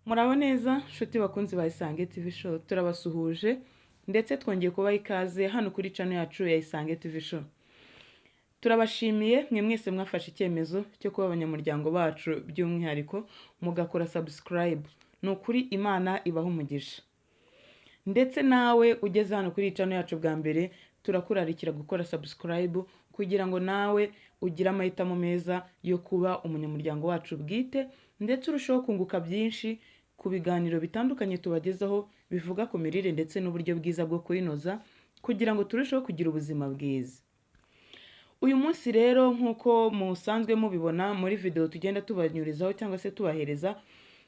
Muraho neza nshuti bakunzi ba Isange TV Show, turabasuhuje ndetse twongeye kubaha ikaze hano kuri channel yacu ya Isange TV Show. Turabashimiye mwe mwese mwafashe icyemezo cyo kuba abanyamuryango bacu, by'umwihariko mugakora subscribe. Ni ukuri Imana ibaho umugisha. Ndetse nawe ugeze hano kuri channel yacu bwa mbere, turakurarikira gukora subscribe kugira ngo nawe ugire amahitamo meza yo kuba umunyamuryango wacu bwite, ndetse urushaho kunguka byinshi ku biganiro bitandukanye tubagezaho bivuga ku mirire ndetse n'uburyo bwiza bwo kuyinoza kugira ngo turusheho kugira ubuzima bwiza. Uyu munsi rero nkuko musanzwe mubibona muri video tugenda tubanyurizaho cyangwa se tubahereza,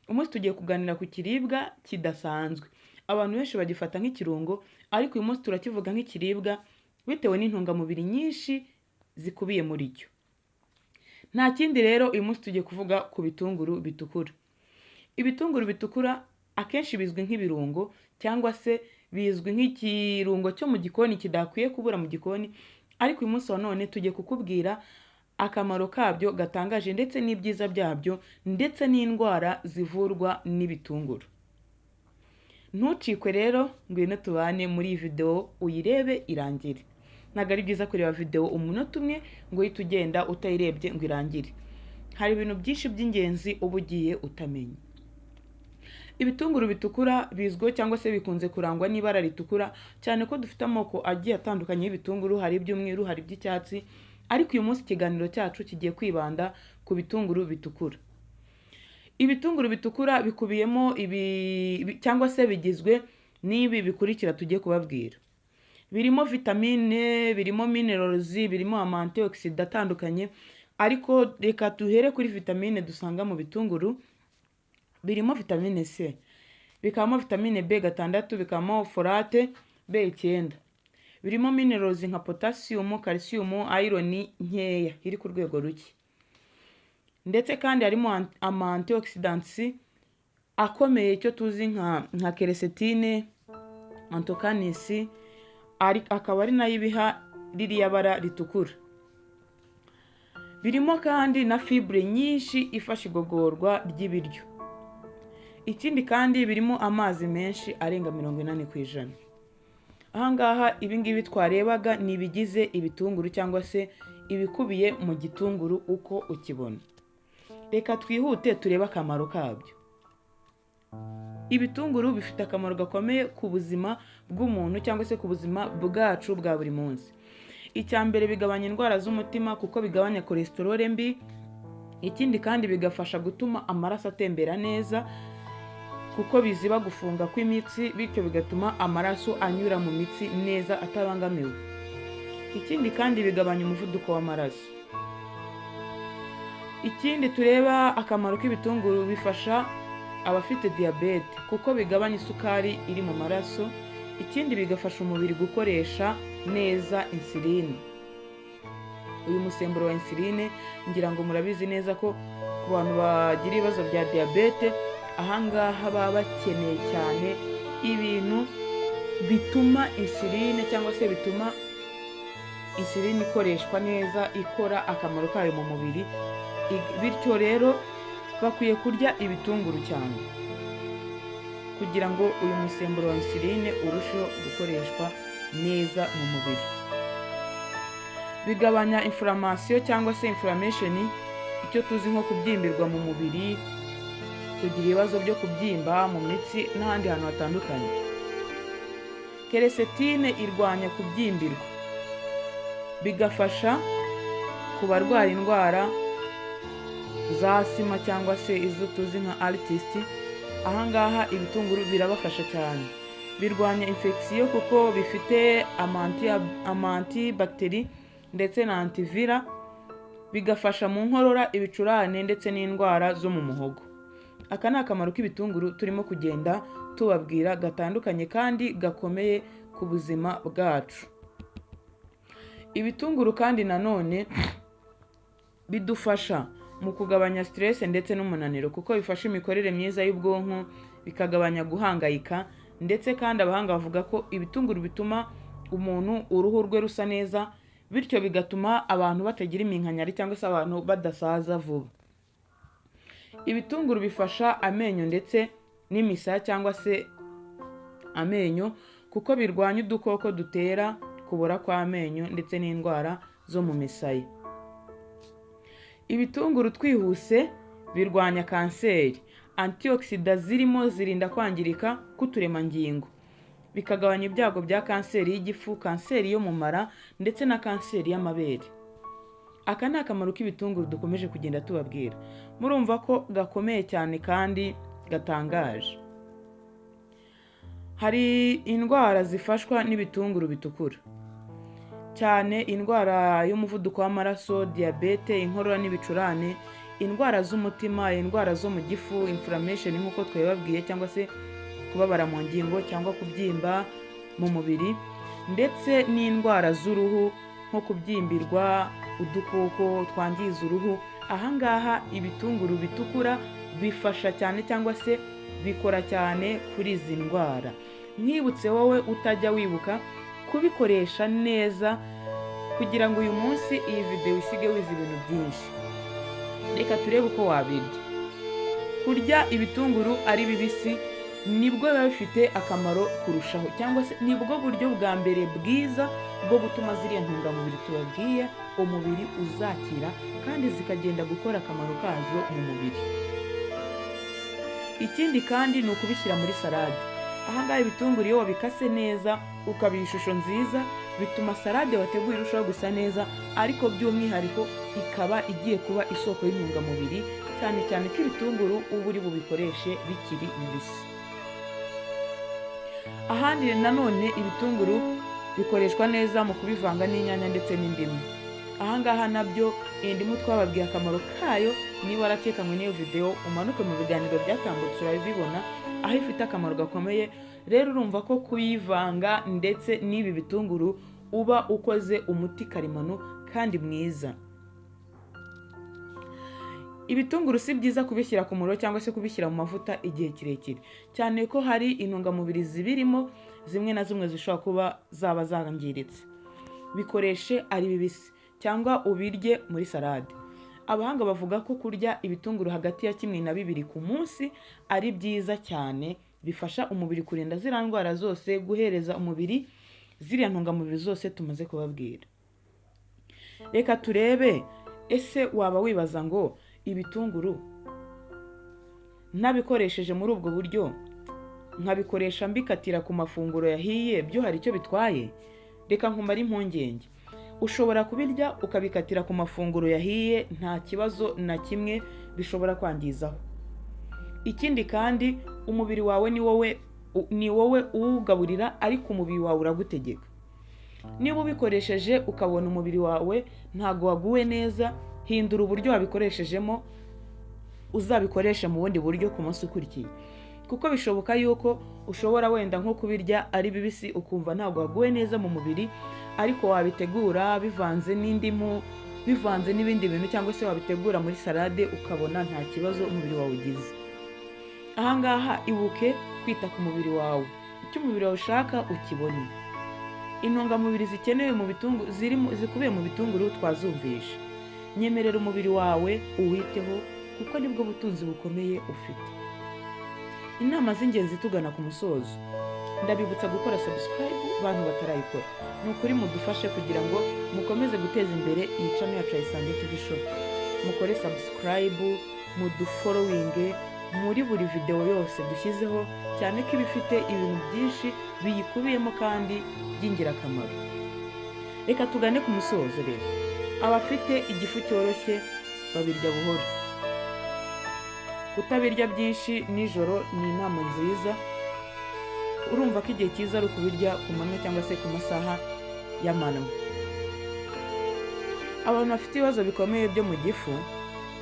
umunsi tugiye kuganira ku kiribwa kidasanzwe. Abantu benshi bagifata nk'ikirungo, ariko uyu munsi turakivuga nk'ikiribwa bitewe n'intungamubiri nyinshi zikubiye muri cyo. Nta kindi rero, uyu munsi tugiye kuvuga ku bitunguru bitukura. Ibitunguru bitukura akenshi bizwi nk'ibirungo cyangwa se bizwi nk'ikirungo cyo mu gikoni kidakwiye kubura mu gikoni, ariko uyu munsi wa none tugiye kukubwira akamaro kabyo gatangaje ndetse n'ibyiza byabyo ndetse n'indwara zivurwa n'ibitunguru. Ntucikwe rero, ngwino tubane muri iyi video uyirebe irangire. Ntabwo ari byiza kureba video umunota umwe ngo uhite ugenda utayirebye ngo irangire. Hari ibintu byinshi by'ingenzi uba ugiye utamenya. Ibitunguru bitukura bizwiho cyangwa se bikunze kurangwa n'ibara ritukura, cyane ko dufite amoko agiye atandukanye y'ibitunguru, hari iby'umweru, hari iby'icyatsi, ariko uyu munsi ikiganiro cyacu kigiye kwibanda ku bitunguru bitukura. Ibitunguru bitukura bikubiyemo cyangwa se bigizwe n'ibi bikurikira tugiye kubabwira. Birimo vitamine, birimo minerals, birimo antioxidant atandukanye, ariko reka tuhere kuri vitamine dusanga mu bitunguru. Birimo vitamine C, bikabamo vitamine B6, bikabamo folate B9. Birimo minerals nka potassium, calcium, iron nkeya iri ku rwego ruke. Ndetse kandi harimo antioxidants akomeye icyo tuzi nka quercétine, anthocanis, akaba ari nayo ibiha ririya bara ritukura. Birimo kandi na fibre nyinshi ifasha igogorwa ry'ibiryo. Ikindi kandi birimo amazi menshi arenga 80%. Ahangaha ibingibi twarebaga ni ibigize ibitunguru cyangwa se ibikubiye mu gitunguru uko ukibona. Reka twihute turebe akamaro kabyo. Ibitunguru bifite akamaro gakomeye ku buzima bw'umuntu cyangwa se ku buzima bwacu bwa buri munsi. Icya mbere, bigabanya indwara z'umutima kuko bigabanya cholesterol mbi. Ikindi kandi bigafasha gutuma amaraso atembera neza kuko biziba gufunga kw'imitsi, bityo bigatuma amaraso anyura mu mitsi neza atabangamiwe. Ikindi kandi bigabanya umuvuduko w'amaraso. Ikindi tureba akamaro k'ibitunguru, bifasha abafite diabete kuko bigabanya isukari iri mu maraso. Ikindi bigafasha umubiri gukoresha neza insuline. Uyu musemburo wa insuline ngira ngo murabizi neza ko ku bantu bagira ibibazo bya diabete, ahangaha baba bakeneye cyane ibintu bituma insuline cyangwa se bituma insuline ikoreshwa neza, ikora akamaro kayo mu mubiri. Bityo rero bakwiye kurya ibitunguru cyane kugira ngo uyu musemburo wa insuline urusheho gukoreshwa neza mu mubiri. Bigabanya inflammation cyangwa se inflammation, icyo tuzi nko kubyimbirwa mu mubiri, kugira ibibazo byo kubyimba mu mitsi n'ahandi hantu hatandukanye. Quercétine irwanya kubyimbirwa, bigafasha ku barwara indwara za asima cyangwa se izo tuzi nka arthritis. Ahangaha ibitunguru birabafasha cyane. Birwanya infection kuko bifite antibacteri ndetse na antivira. Bigafasha mu nkorora, ibicurane ndetse n'indwara zo mu muhogo. Aka ni akamaro k'ibitunguru turimo kugenda tubabwira gatandukanye kandi gakomeye ku buzima bwacu. Ibitunguru kandi nanone bidufasha mu kugabanya stress ndetse n'umunaniro kuko bifasha imikorere myiza y'ubwonko, bikagabanya guhangayika. Ndetse kandi abahanga bavuga ko ibitunguru bituma umuntu uruhu rwe rusa neza, bityo bigatuma abantu batagira iminkanyari cyangwa se abantu badasaza vuba. Ibitunguru bifasha amenyo ndetse n'imisaya cyangwa se amenyo, kuko birwanya udukoko dutera kubora kw'amenyo ndetse n'indwara zo mu misaya. Ibitunguru twihuse birwanya kanseri. Antioxidants zirimo zirinda kwangirika k'uturemangingo, bikagabanya ibyago bya kanseri y'igifu, kanseri yo mu mara ndetse na kanseri y'amabere. Aka ni akamaro k'ibitunguru dukomeje kugenda tubabwira. Murumva ko gakomeye cyane kandi gatangaje. Hari indwara zifashwa n'ibitunguru bitukura, cyane indwara y'umuvuduko w'amaraso, diyabete, inkorora n'ibicurane, indwara z'umutima, indwara zo mu gifu, inflammation nk'uko twabibabwiye, cyangwa se kubabara mu ngingo cyangwa kubyimba mu mubiri, ndetse n'indwara z'uruhu nko kubyimbirwa, udukoko twangiza uruhu. Ahangaha ibitunguru bitukura bifasha cyane cyangwa se bikora cyane kuri izi ndwara. Mwibutse wowe utajya wibuka kubikoresha neza kugira ngo uyu munsi iyi video isige wize ibintu byinshi. Reka turebe uko wabirya. Kurya ibitunguru ari bibisi nibwo biba bifite akamaro kurushaho, cyangwa se nibwo buryo bwa mbere bwiza bwo gutuma ziriya ntungamubiri tubabwiye umubiri uzakira kandi zikagenda gukora akamaro kazo mu mubiri. Ikindi kandi ni ukubishyira muri salade. Ahangaha ibitunguru iyo wabikase neza ukabiha ishusho nziza, bituma salade wateguye irushaho gusa neza, ariko by'umwihariko ikaba igiye kuba isoko y'intungamubiri, cyane cyane ko ibitunguru uba uri bubikoreshe bikiri bibisi. Ahandi nanone ibitunguru bikoreshwa neza mu kubivanga n'inyanya ndetse n'indimu. Ahangaha nabyo indimu twababwiye akamaro kayo, niba waratekanywe n'iyo video umanuke mu biganiro byatambutse urabibona aho ifite akamaro gakomeye. Rero urumva ko kuyivanga ndetse n'ibi bitunguru uba ukoze umuti karemano kandi mwiza. Ibitunguru si byiza kubishyira ku muriro cyangwa se kubishyira mu mavuta igihe kirekire, cyane ko hari intungamubiri zibirimo zimwe na zimwe zishobora kuba zaba zangiritse. Bikoreshe ari bibisi cyangwa ubirye muri salade. Abahanga bavuga ko kurya ibitunguru hagati ya 1 na 2 ku munsi ari byiza cyane, bifasha umubiri kurinda ziriya ndwara zose, guhereza umubiri ziriya ntungamubiri zose tumaze kubabwira. Reka turebe, ese waba wibaza ngo ibitunguru nabikoresheje muri ubwo buryo nkabikoresha mbikatira ku mafunguro yahiye byo hari icyo bitwaye? Reka nkumare impungenge. Ushobora kubirya ukabikatira ku mafunguro yahiye, nta kibazo na kimwe bishobora kwangizaho. Ikindi kandi umubiri wawe ni wowe uwugaburira, ariko umubiri wawe uragutegeka. Niba ubikoresheje ukabona umubiri wawe ntago waguwe neza, hindura uburyo wabikoreshejemo uzabikoresha mu bundi buryo ku munsi ukurikiye, kuko bishoboka yuko ushobora wenda nko kubirya ari bibisi ukumva ntago waguwe neza mu mubiri, ariko wabitegura bivanze n'indimu, bivanze n'ibindi bintu, cyangwa se wabitegura muri salade ukabona nta kibazo umubiri wawe ugize. Ahangaha ibuke kwita ku mubiri wawe, icyo umubiri wawe ushaka ukibone. Intungamubiri zikenewe mu bitunguru zikubiye mu bitunguru twazumvisha. Nyemerera umubiri wawe uwiteho, kuko nibwo butunzi bukomeye ufite. Inama z'ingenzi tugana ku musozo. Ndabibutsa gukora subscribe bantu batarayikora. Nukuri mudufashe kugira ngo mukomeze guteza imbere iyi channel yacu ya Isange TV Show. Mukore subscribe, mudufollowinge muri buri video yose dushyizeho, cyane ko ibifite ibintu byinshi biyikubiyemo kandi by'ingirakamaro. Reka tugane ku musozo rero. Abafite igifu cyoroshye babirya buhoro. Kutabirya byinshi nijoro ni inama nziza. Urumva ko igihe cyiza ari ukubirya ku manywa cyangwa se ku masaha y'amanywa. Abantu bafite ibibazo bikomeye byo mu gifu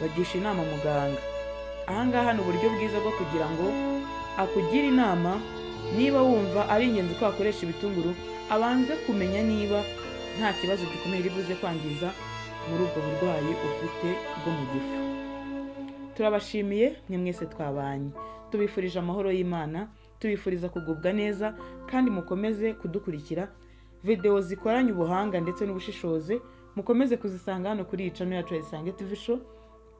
bagisha inama muganga. Ahangaha ni uburyo bwiza bwo kugira ngo akugire inama. Niba wumva ari ingenzi ko wakoresha ibitunguru, abanze kumenya niba nta kibazo gikomeye ribuze kwangiza muri ubwo burwayi ufite bwo mu gifu. Turabashimiye mwe mwese twabanye. Tubifurije amahoro y'Imana, tubifuriza kugubwa neza, kandi mukomeze kudukurikira video zikoranye ubuhanga ndetse n'ubushishozi. Mukomeze kuzisanga hano kuri iyi channel yacu ya Isange TV Show.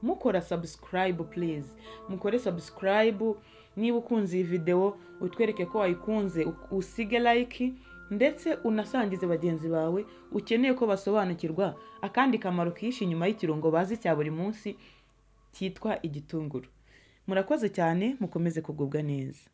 Mukora subscribe please. Mukore subscribe niba ukunze iyi video utwereke ko wayikunze, usige like ndetse unasangize bagenzi bawe ukeneye ko basobanukirwa akandi kamaro kishi inyuma y'ikirungo bazi cya buri munsi cyitwa igitunguru. Murakoze cyane, mukomeze kugubwa neza.